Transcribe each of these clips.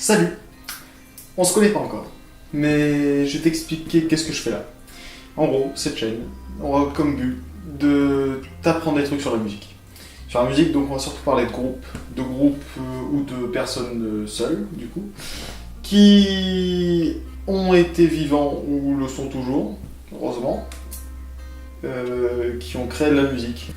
Salut! On se connaît pas encore, mais je vais t'expliquer qu'est-ce que je fais là. En gros, cette chaîne aura comme but de t'apprendre des trucs sur la musique. Sur la musique, donc on va surtout parler de groupes ou de personnes seules, du coup, qui ont été vivants ou le sont toujours, heureusement, qui ont créé de la musique.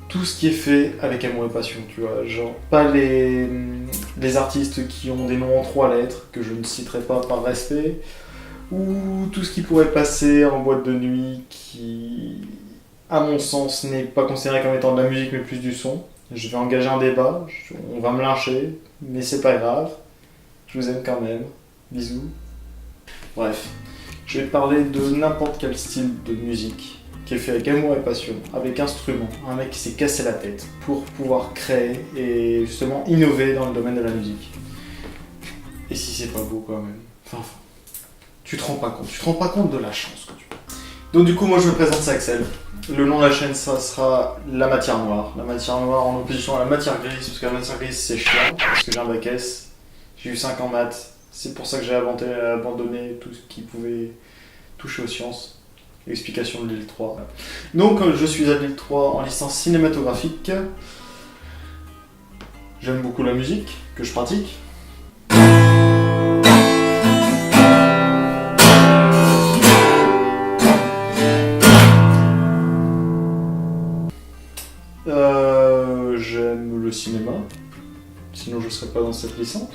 Tout ce qui est fait avec amour et passion, tu vois, genre pas les artistes qui ont des noms en 3 lettres, que je ne citerai pas par respect, ou tout ce qui pourrait passer en boîte de nuit, qui, à mon sens, n'est pas considéré comme étant de la musique, mais plus du son. Je vais engager un débat, on va me lyncher, mais c'est pas grave, je vous aime quand même, bisous. Bref, je vais te parler de n'importe quel style de musique, qui est fait avec amour et passion, avec instrument, un mec qui s'est cassé la tête pour pouvoir créer et justement innover dans le domaine de la musique. Et si c'est pas beau quand même, enfin, tu te rends pas compte de la chance que tu as. Donc du coup moi je me présente, c'est Axel. Le nom de la chaîne ça sera La Matière Noire. La Matière Noire en opposition à la Matière Grise, parce que la Matière Grise c'est chiant, parce que j'ai un bac S, j'ai eu 5 en maths, c'est pour ça que j'ai abandonné tout ce qui pouvait toucher aux sciences. Explication de l'île 3. Donc je suis à l'île 3 en licence cinématographique. J'aime beaucoup la musique que je pratique. J'aime le cinéma, sinon je ne serais pas dans cette licence.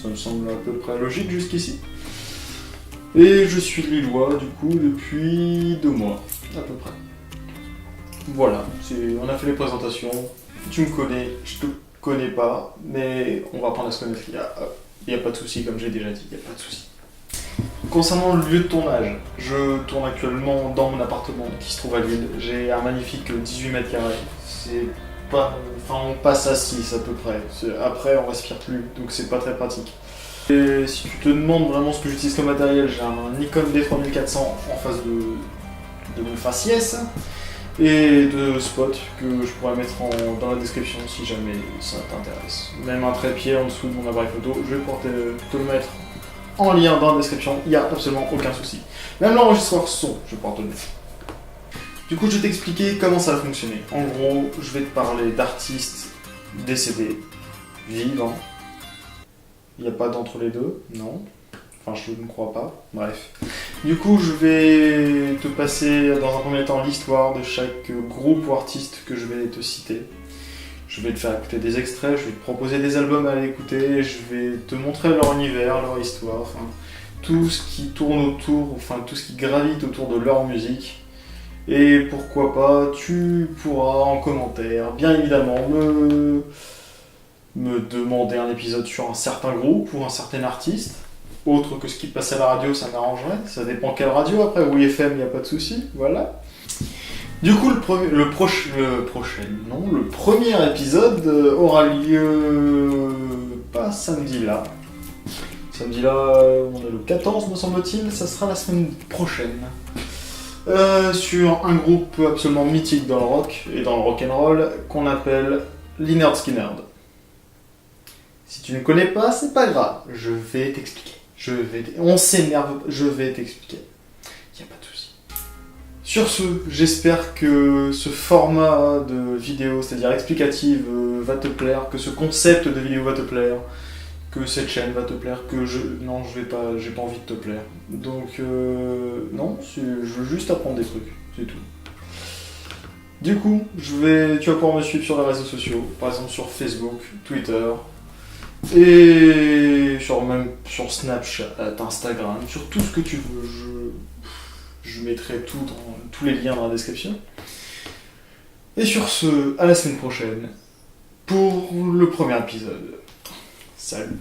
Ça me semble à peu près logique jusqu'ici. Et je suis lillois du coup depuis 2 mois, à peu près. Voilà, on a fait les présentations, tu me connais, je te connais pas, mais on va apprendre à se connaître, il n'y a pas de souci, comme j'ai déjà dit, il n'y a pas de souci. Concernant le lieu de tournage, je tourne actuellement dans mon appartement qui se trouve à Lille. J'ai un magnifique 18 mètres carrés, c'est pas... Enfin on passe à 6 à peu près, après on respire plus, donc c'est pas très pratique. Et si tu te demandes vraiment ce que j'utilise comme matériel, j'ai un Nikon D3400 en face de mon faciès et de spots que je pourrais mettre dans la description si jamais ça t'intéresse. Même un trépied en dessous de mon appareil photo, je vais pouvoir te le mettre en lien dans la description, il n'y a absolument aucun souci. Même l'enregistreur son, je vais pouvoir te le mettre. Du coup, je vais t'expliquer comment ça va fonctionner. En gros, je vais te parler d'artistes décédés, vivants. Il n'y a pas d'entre les deux, non. Enfin, je ne crois pas. Bref. Du coup, je vais te passer dans un premier temps l'histoire de chaque groupe ou artiste que je vais te citer. Je vais te faire écouter des extraits, je vais te proposer des albums à aller écouter, je vais te montrer leur univers, leur histoire, enfin, tout ce qui tourne autour, enfin tout ce qui gravite autour de leur musique. Et pourquoi pas, tu pourras en commentaire, bien évidemment, me demander un épisode sur un certain groupe ou un certain artiste, autre que ce qui passe à la radio, ça m'arrangerait, ça dépend quelle radio après, oui FM, il n'y a pas de souci, voilà. Du coup, le premier épisode aura lieu pas samedi là. Samedi là, on est le 14 me semble-t-il, ça sera la semaine prochaine. Sur un groupe absolument mythique dans le rock et dans le rock'n'roll qu'on appelle Lynyrd Skynyrd. Si tu ne connais pas, c'est pas grave, je vais t'expliquer. On s'énerve, je vais t'expliquer. Y a pas de souci. Sur ce, j'espère que ce format de vidéo, c'est-à-dire explicative, va te plaire, que ce concept de vidéo va te plaire, que cette chaîne va te plaire, non, j'ai pas envie de te plaire. Donc, non, je veux juste apprendre des trucs, c'est tout. Du coup, tu vas pouvoir me suivre sur les réseaux sociaux, par exemple sur Facebook, Twitter, et même sur Snapchat, Instagram, sur tout ce que tu veux. Je mettrai tous les liens dans la description. Et sur ce, à la semaine prochaine pour le premier épisode. Salut!